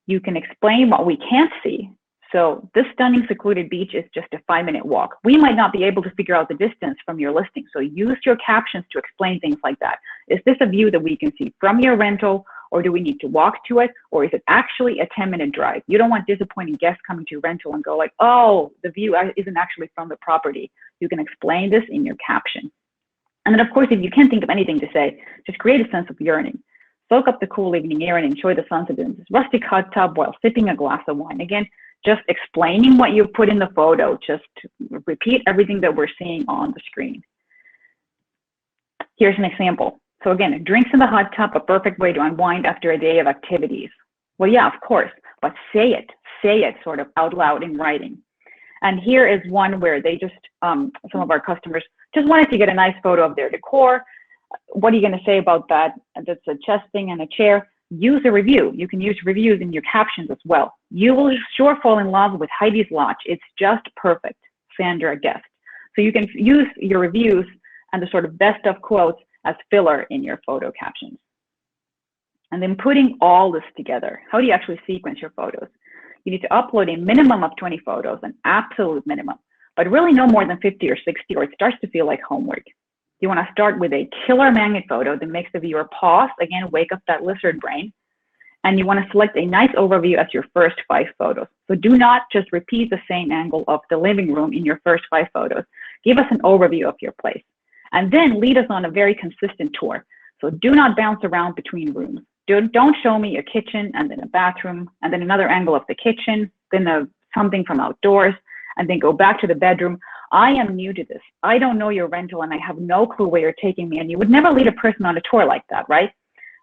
You can explain what we can't see. So this stunning secluded beach is just a 5-minute walk. We might not be able to figure out the distance from your listing. So use your captions to explain things like that. Is this a view that we can see from your rental, or do we need to walk to it? Or is it actually a 10-minute drive? You don't want disappointing guests coming to your rental and go like, oh, the view isn't actually from the property. You can explain this in your caption. And then of course, if you can't think of anything to say, just create a sense of yearning. Soak up the cool evening air and enjoy the sunset in this rustic hot tub while sipping a glass of wine. Again, just explaining what you put in the photo, just repeat everything that we're seeing on the screen. Here's an example. So again, drinks in the hot tub, a perfect way to unwind after a day of activities. Well, yeah, of course, but say it sort of out loud in writing. And here is one where they just, some of our customers just wanted to get a nice photo of their decor. What are you going to say about that? That's a chest thing and a chair. Use a review. You can use reviews in your captions as well. You will sure fall in love with Heidi's Lodge. It's just perfect. Sandra Guest. So you can use your reviews and the sort of best of quotes as filler in your photo captions. And then putting all this together, how do you actually sequence your photos? You need to upload a minimum of 20 photos, an absolute minimum, but really no more than 50 or 60, or it starts to feel like homework. You want to start with a killer magnet photo that makes the viewer pause, again, wake up that lizard brain. And you want to select a nice overview as your first 5 photos. So do not just repeat the same angle of the living room in your first 5 photos. Give us an overview of your place. And then lead us on a very consistent tour. So do not bounce around between rooms. don't show me a kitchen and then a bathroom and then another angle of the kitchen, then something from outdoors, and then go back to the bedroom. I am new to this. I don't know your rental and I have no clue where you're taking me. And you would never lead a person on a tour like that, right?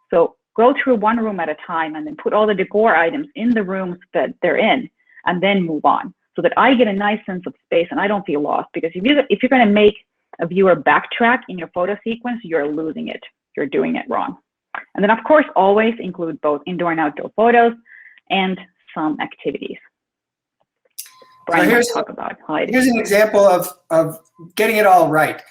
So go through one room at a time and then put all the decor items in the rooms that they're in and then move on so that I get a nice sense of space and I don't feel lost. Because if you're going to make a viewer backtrack in your photo sequence, you're losing it. You're doing it wrong. And then, of course, always include both indoor and outdoor photos and some activities. Brian, so talk about here's an example of getting it all right.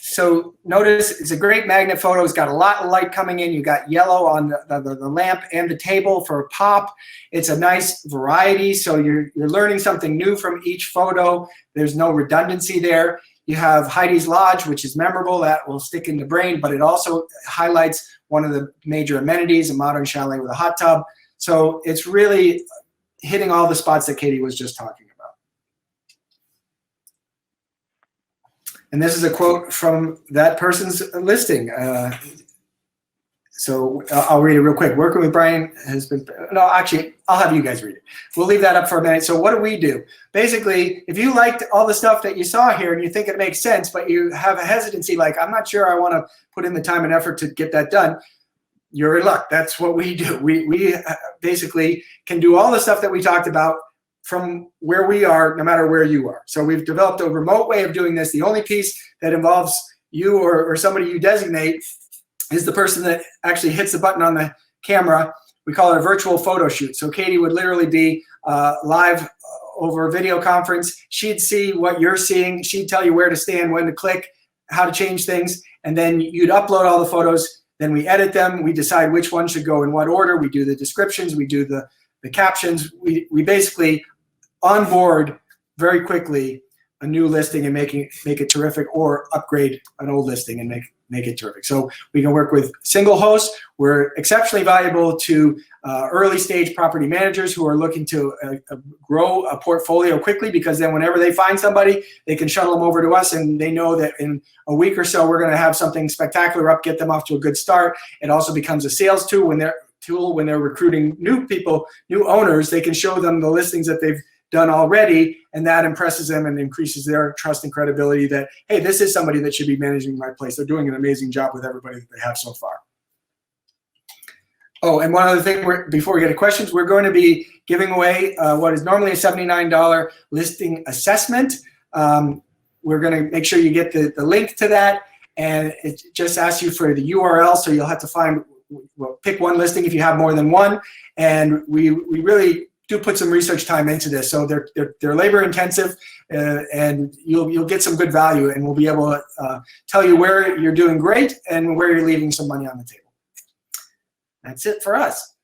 So notice it's a great magnet photo. It's got a lot of light coming in. You got yellow on the lamp and the table for a pop. It's a nice variety. So you're learning something new from each photo. There's no redundancy there. You have Heidi's Lodge, which is memorable. That will stick in the brain, but it also highlights one of the major amenities, a modern chalet with a hot tub. So it's really hitting all the spots that Katie was just talking about. And this is a quote from that person's listing. So I'll read it real quick. Working with Brian has been, no, actually, I'll have you guys read it. We'll leave that up for a minute. So what do? Basically, if you liked all the stuff that you saw here and you think it makes sense, but you have a hesitancy, like, I'm not sure I want to put in the time and effort to get that done, you're in luck. That's what we do. We basically can do all the stuff that we talked about from where we are, no matter where you are. So we've developed a remote way of doing this. The only piece that involves you or somebody you designate is the person that actually hits the button on the camera. We call it a virtual photo shoot. So Katie would literally be live over a video conference. She'd see what you're seeing. She'd tell you where to stand, when to click, how to change things, and then you'd upload all the photos. Then we edit them. We decide which one should go in what order. We do the descriptions. We do the captions. We basically onboard very quickly a new listing and make it terrific, or upgrade an old listing and make it terrific. So we can work with single hosts. We're exceptionally valuable to early stage property managers who are looking to grow a portfolio quickly, because then whenever they find somebody, they can shuttle them over to us, and they know that in a week or so we're going to have something spectacular up, get them off to a good start. It also becomes a sales tool when they're recruiting new people, new owners. They can show them the listings that they've done already, and that impresses them and increases their trust and credibility that, hey, this is somebody that should be managing my place. They're doing an amazing job with everybody that they have so far. Oh, and one other thing, before we get to questions, we're going to be giving away what is normally a $79 listing assessment. We're going to make sure you get the link to that, and it just asks you for the URL, so you'll have to pick one listing if you have more than one, and we really do put some research time into this. So they're labor intensive, and you'll get some good value, and we'll be able to tell you where you're doing great and where you're leaving some money on the table. That's it for us.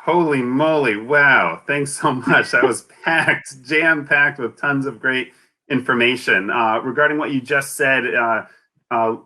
Holy moly, wow. Thanks so much. That was packed, jam-packed with tons of great information. Regarding what you just said,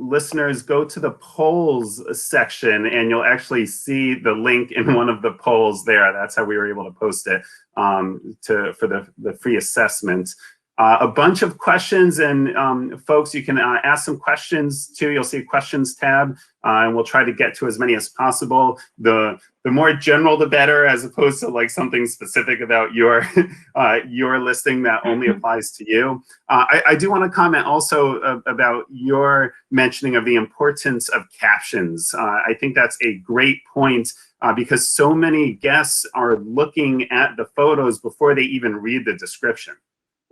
listeners, go to the polls section and you'll actually see the link in one of the polls there. That's how we were able to post it for the free assessment. A bunch of questions, and folks, you can ask some questions too. You'll see a questions tab, and we'll try to get to as many as possible. The more general, the better, as opposed to like something specific about your listing that only applies to you. I do want to comment also about your mentioning of the importance of captions. I think that's a great point, because so many guests are looking at the photos before they even read the description.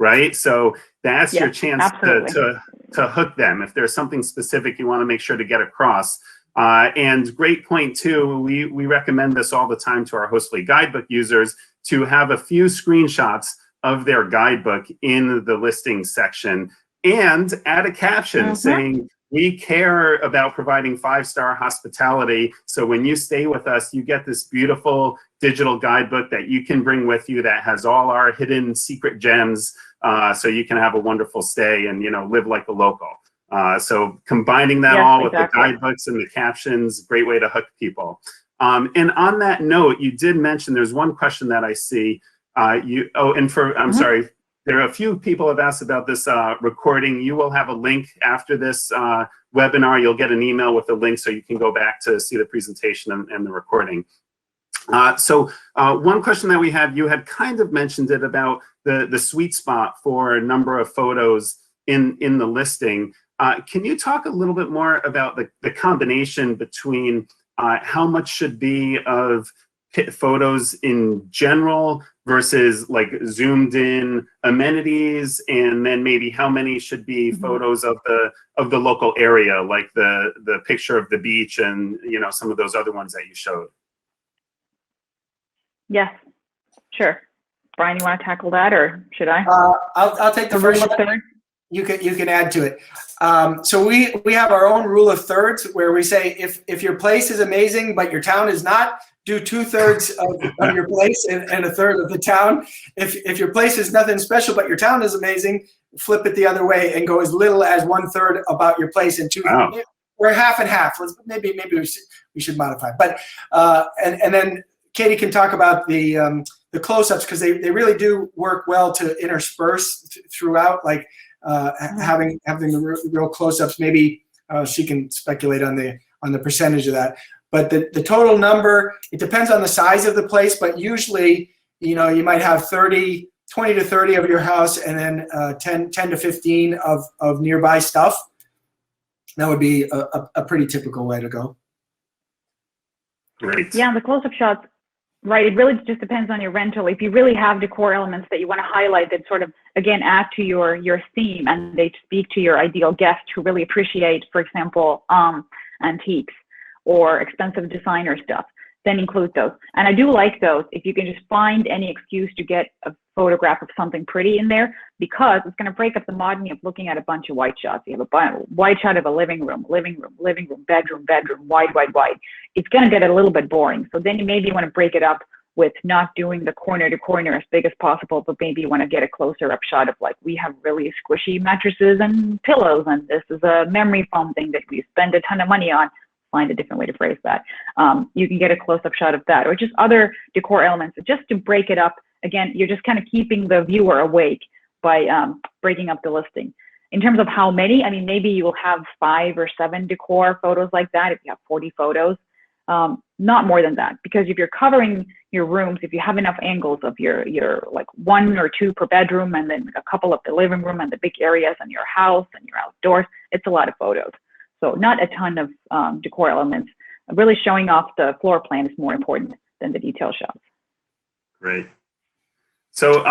Right? So that's your chance to hook them. If there's something specific you want to make sure to get across. And great point too, we recommend this all the time to our Hostfully Guidebook users, to have a few screenshots of their guidebook in the listing section, and add a caption saying, we care about providing 5-star hospitality. So when you stay with us, you get this beautiful digital guidebook that you can bring with you that has all our hidden secret gems, so you can have a wonderful stay and, live like a local. So combining that all with the guidebooks and the captions, great way to hook people. And on that note, you did mention there's one question that I see. I'm sorry. there are a few people have asked about this recording. You will have a link after this webinar. You'll get an email with a link so you can go back to see the presentation and the recording. So one question that we had, you had kind of mentioned it about the sweet spot for a number of photos in the listing. Can you talk a little bit more about the combination between how much should be of photos in general versus like zoomed in amenities, and then maybe how many should be photos of the local area, like the picture of the beach and some of those other ones that you showed? Yes, sure. Brian, you want to tackle that, or should I? I'll take the first one. You can add to it. So we have our own rule of thirds, where we say if your place is amazing but your town is not, do 2/3 of your place and 1/3 of the town. If your place is nothing special but your town is amazing, flip it the other way and go as little as 1/3 about your place and 2/3. Wow. Or half and half. Maybe we should modify. But and then Katie can talk about the close-ups, because they really do work well to intersperse throughout, like having the real close-ups. Maybe she can speculate on the percentage of that. But the total number, it depends on the size of the place, but usually, you might have 20 to 30 of your house, and then 10 to 15 of nearby stuff. That would be a pretty typical way to go. Great. Yeah, the close-up shots, right, it really just depends on your rental. If you really have decor elements that you want to highlight that sort of, again, add to your theme, and they speak to your ideal guest who really appreciate, for example, antiques or expensive designer stuff, then include those. And I do like those if you can just find any excuse to get a photograph of something pretty in there, because it's going to break up the monotony of looking at a bunch of white shots. You have a white shot of a living room, bedroom, wide. It's going to get a little bit boring. So then you maybe want to break it up with not doing the corner to corner as big as possible, but maybe you want to get a closer up shot of, like, we have really squishy mattresses and pillows, and this is a memory foam thing that we spend a ton of money on. Find a different way to phrase that. You can get a close-up shot of that, or just other decor elements, just to break it up. Again, you're just kind of keeping the viewer awake by breaking up the listing. In terms of how many, I mean, maybe you will have 5 or 7 decor photos like that if you have 40 photos. Not more than that, because if you're covering your rooms, if you have enough angles of your like 1 or 2 per bedroom, and then a couple of the living room and the big areas and your house and your outdoors, it's a lot of photos. So not a ton of decor elements. Really showing off the floor plan is more important than the detail shots. Great. So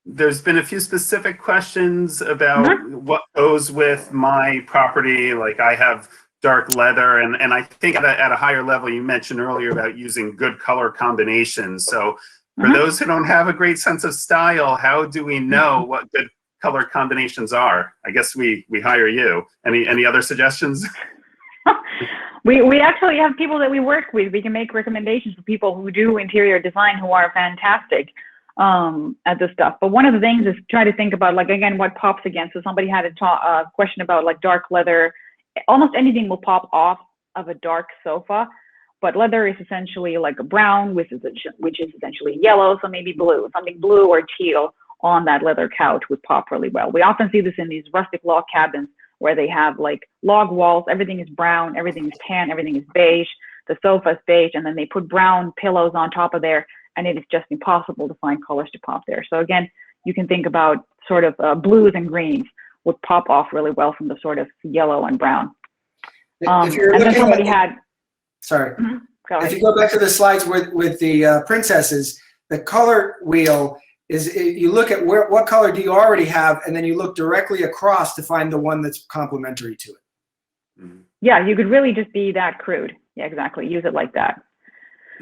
there's been a few specific questions about what goes with my property. Like, I have dark leather, and I think at a higher level, you mentioned earlier about using good color combinations. So for those who don't have a great sense of style, how do we know what good color combinations are? I guess we hire you. Any other suggestions? We actually have people that we work with. We can make recommendations for people who do interior design who are fantastic at this stuff. But one of the things is try to think about, like, again, what pops again. So somebody had a question about, like, dark leather. Almost anything will pop off of a dark sofa, but leather is essentially like a brown, which is essentially yellow, so maybe blue, something blue or teal on that leather couch would pop really well. We often see this in these rustic log cabins where they have, like, log walls, everything is brown, everything is tan, everything is beige, the sofa is beige, and then they put brown pillows on top of there, and it is just impossible to find colors to pop there. So again, you can think about sort of blues and greens would pop off really well from the sort of yellow and brown. If you're and then somebody if you go back to the slides with the princesses, the color wheel is, you look at what color do you already have, and then you look directly across to find the one that's complementary to it. Yeah, you could really just be that crude. Yeah, exactly. Use it like that.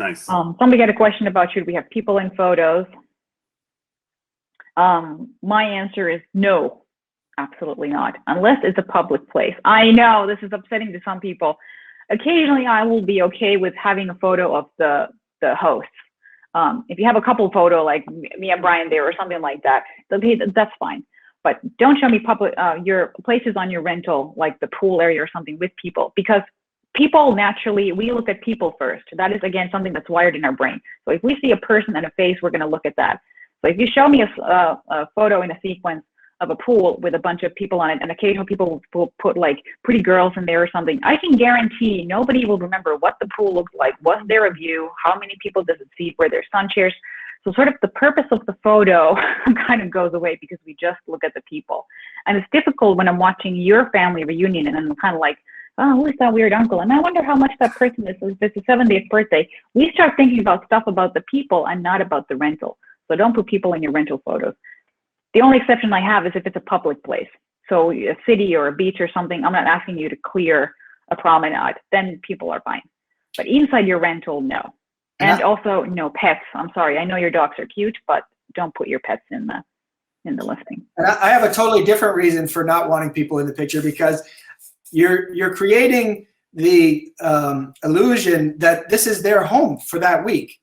Nice. Somebody had a question about, should we have people in photos? My answer is no, absolutely not, unless it's a public place. I know this is upsetting to some people. Occasionally, I will be okay with having a photo of the hosts. If you have a couple photo, like me and Brian there or something like that, that's fine. But don't show me public your places on your rental, like the pool area or something, with people, because people naturally, we look at people first. That is, again, something that's wired in our brain. So if we see a person and a face, we're going to look at that. So if you show me a photo in a sequence of a pool with a bunch of people on it, and occasional people will put like pretty girls in there or something, I can guarantee nobody will remember what the pool looks like, was there a view, how many people does it seat, were there sun chairs. So sort of the purpose of the photo kind of goes away because we just look at the people. And it's difficult when I'm watching your family reunion and I'm kind of like, oh, who is that weird uncle? And I wonder how much that person is. If it's a 70th birthday, we start thinking about stuff about the people and not about the rental. So don't put people in your rental photos. The only exception I have is if it's a public place. So a city or a beach or something, I'm not asking you to clear a promenade. Then people are fine. But inside your rental, no. And also no pets. I'm sorry. I know your dogs are cute, but don't put your pets in the listing. And I have a totally different reason for not wanting people in the picture, because you're creating the illusion that this is their home for that week.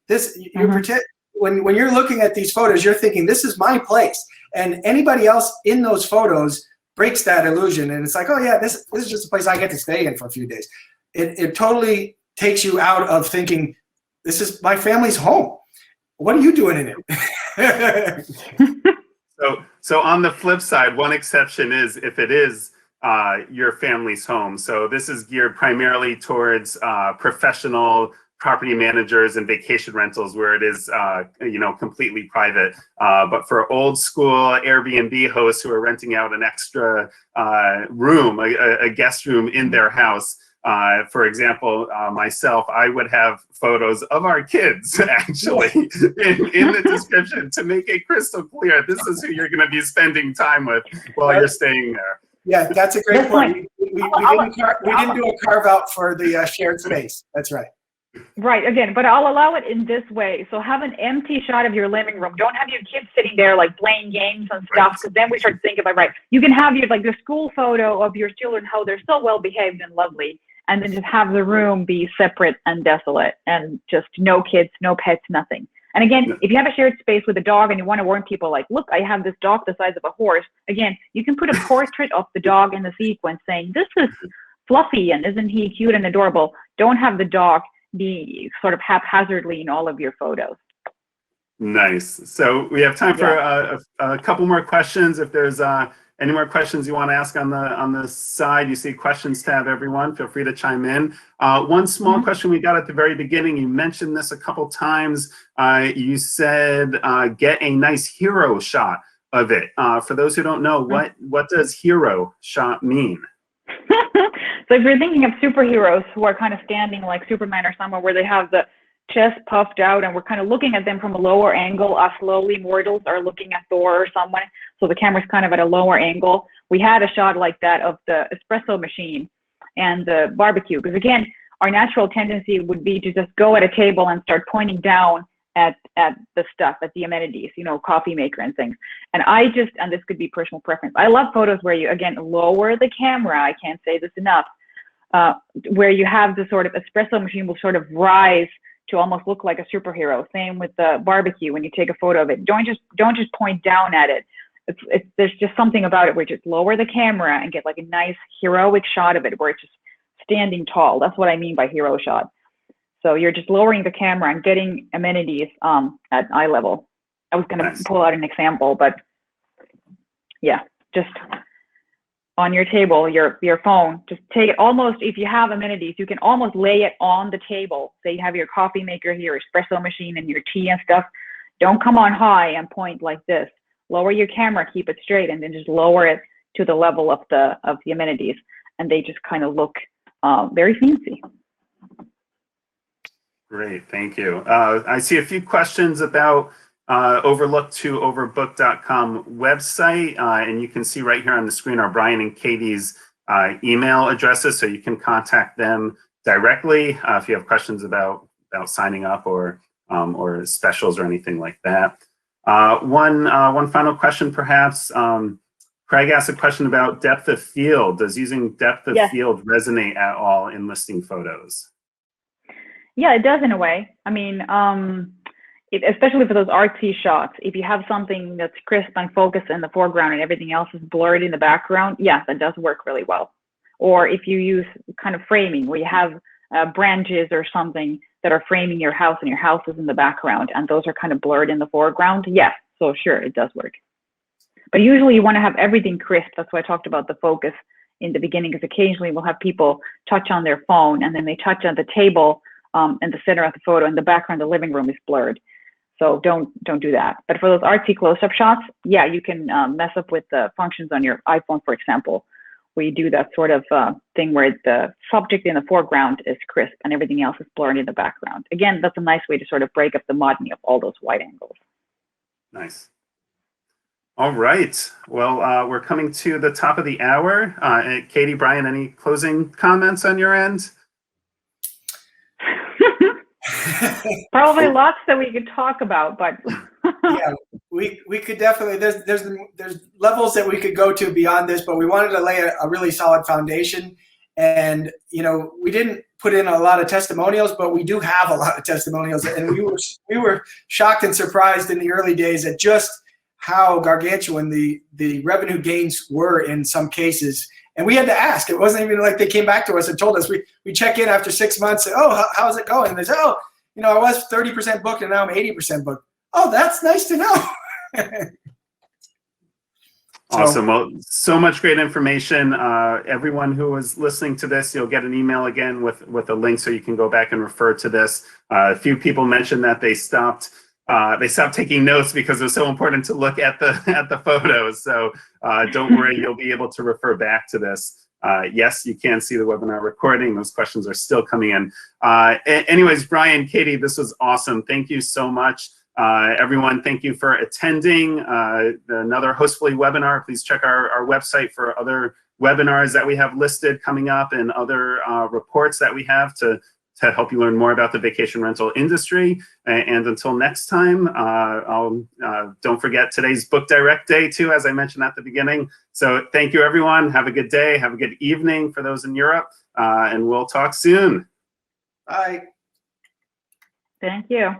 When you're looking at these photos, you're thinking, this is my place. And anybody else in those photos breaks that illusion. And it's like, oh yeah, this is just a place I get to stay in for a few days. It totally takes you out of thinking, this is my family's home. What are you doing in it? So on the flip side, one exception is if it is your family's home. So this is geared primarily towards professional property managers and vacation rentals where it is, completely private. But for old school Airbnb hosts who are renting out an extra room, a guest room in their house, for example, myself, I would have photos of our kids actually in the description to make it crystal clear. This is who you're going to be spending time with while you're staying there. Yeah, that's a great point. We didn't do a carve out for the shared space. That's right. Right, again, but I'll allow it in this way. So have an empty shot of your living room. Don't have your kids sitting there like playing games and stuff, because then we start thinking about, right, you can have your school photo of your children, how they're so well behaved and lovely, and then just have the room be separate and desolate and just no kids, no pets, nothing. And again, if you have a shared space with a dog and you want to warn people like, look, I have this dog the size of a horse, again, you can put a portrait of the dog in the sequence saying, this is Fluffy and isn't he cute and adorable? Don't have the dog be sort of haphazardly in all of your photos. Nice. So we have time for a couple more questions. If there's any more questions you want to ask on the side, you see questions tab, everyone. Feel free to chime in. One small question we got at the very beginning, you mentioned this a couple times. You said get a nice hero shot of it. For those who don't know, what does hero shot mean? So if you're thinking of superheroes who are kind of standing like Superman or somewhere where they have the chest puffed out and we're kind of looking at them from a lower angle, us lowly mortals are looking at Thor or someone, so the camera's kind of at a lower angle. We had a shot like that of the espresso machine and the barbecue, because again, our natural tendency would be to just go at a table and start pointing down at the stuff, at the amenities, coffee maker and things. And and this could be personal preference, I love photos where you, again, lower the camera, I can't say this enough, where you have the sort of espresso machine will sort of rise to almost look like a superhero. Same with the barbecue. When you take a photo of it, don't just point down at it. There's just something about it where you just lower the camera and get like a nice heroic shot of it where it's just standing tall. That's what I mean by hero shot. So you're just lowering the camera and getting amenities at eye level. I was going to pull out an example, but yeah, just on your table, your phone, just take it almost, if you have amenities, you can almost lay it on the table. Say you have your coffee maker here, espresso machine and your tea and stuff. Don't come on high and point like this. Lower your camera, keep it straight, and then just lower it to the level of the amenities. And they just kind of look very fancy. Great, thank you. I see a few questions about Overlook to Overbook.com website, and you can see right here on the screen are Brian and Katie's email addresses, so you can contact them directly if you have questions about signing up or specials or anything like that. One final question, perhaps. Craig asked a question about depth of field. Does using depth of field resonate at all in listing photos? Yeah, it does in a way. I mean, especially for those artsy shots, if you have something that's crisp and focused in the foreground and everything else is blurred in the background, yes, that does work really well. Or if you use kind of framing where you have branches or something that are framing your house and your house is in the background and those are kind of blurred in the foreground, yes. So sure, it does work. But usually you want to have everything crisp. That's why I talked about the focus in the beginning, because occasionally we'll have people touch on their phone and then they touch on the table in the center of the photo, and the background, the living room is blurred. So don't do that. But for those artsy close-up shots, yeah, you can mess up with the functions on your iPhone, for example, where you do that sort of thing where the subject in the foreground is crisp and everything else is blurred in the background. Again, that's a nice way to sort of break up the monotony of all those wide angles. Nice. All right. Well, we're coming to the top of the hour. Katie, Brian, any closing comments on your end? Probably lots that we could talk about, but yeah, we could definitely, there's levels that we could go to beyond this, but we wanted to lay a really solid foundation. And, you know, we didn't put in a lot of testimonials, but we do have a lot of testimonials. And we were shocked and surprised in the early days at just how gargantuan the revenue gains were in some cases. And we had to ask. It wasn't even like they came back to us and told us. We check in after 6 months. And, oh, how's it going? And they say, oh, you know, I was 30% booked and now I'm 80% booked. Oh, that's nice to know. Awesome. Well, so much great information. Everyone who is listening to this, you'll get an email again with a link so you can go back and refer to this. A few people mentioned that they stopped taking notes because it was so important to look at the photos. So don't worry, you'll be able to refer back to this. Yes, you can see the webinar recording. Those questions are still coming in. Anyways, Brian, Katie, this was awesome. Thank you so much. Everyone, thank you for attending another Hostfully webinar. Please check our website for other webinars that we have listed coming up and other reports that we have to help you learn more about the vacation rental industry. And until next time, don't forget today's Book Direct Day too, as I mentioned at the beginning. So thank you, everyone. Have a good day. Have a good evening for those in Europe. And we'll talk soon. Bye. Thank you.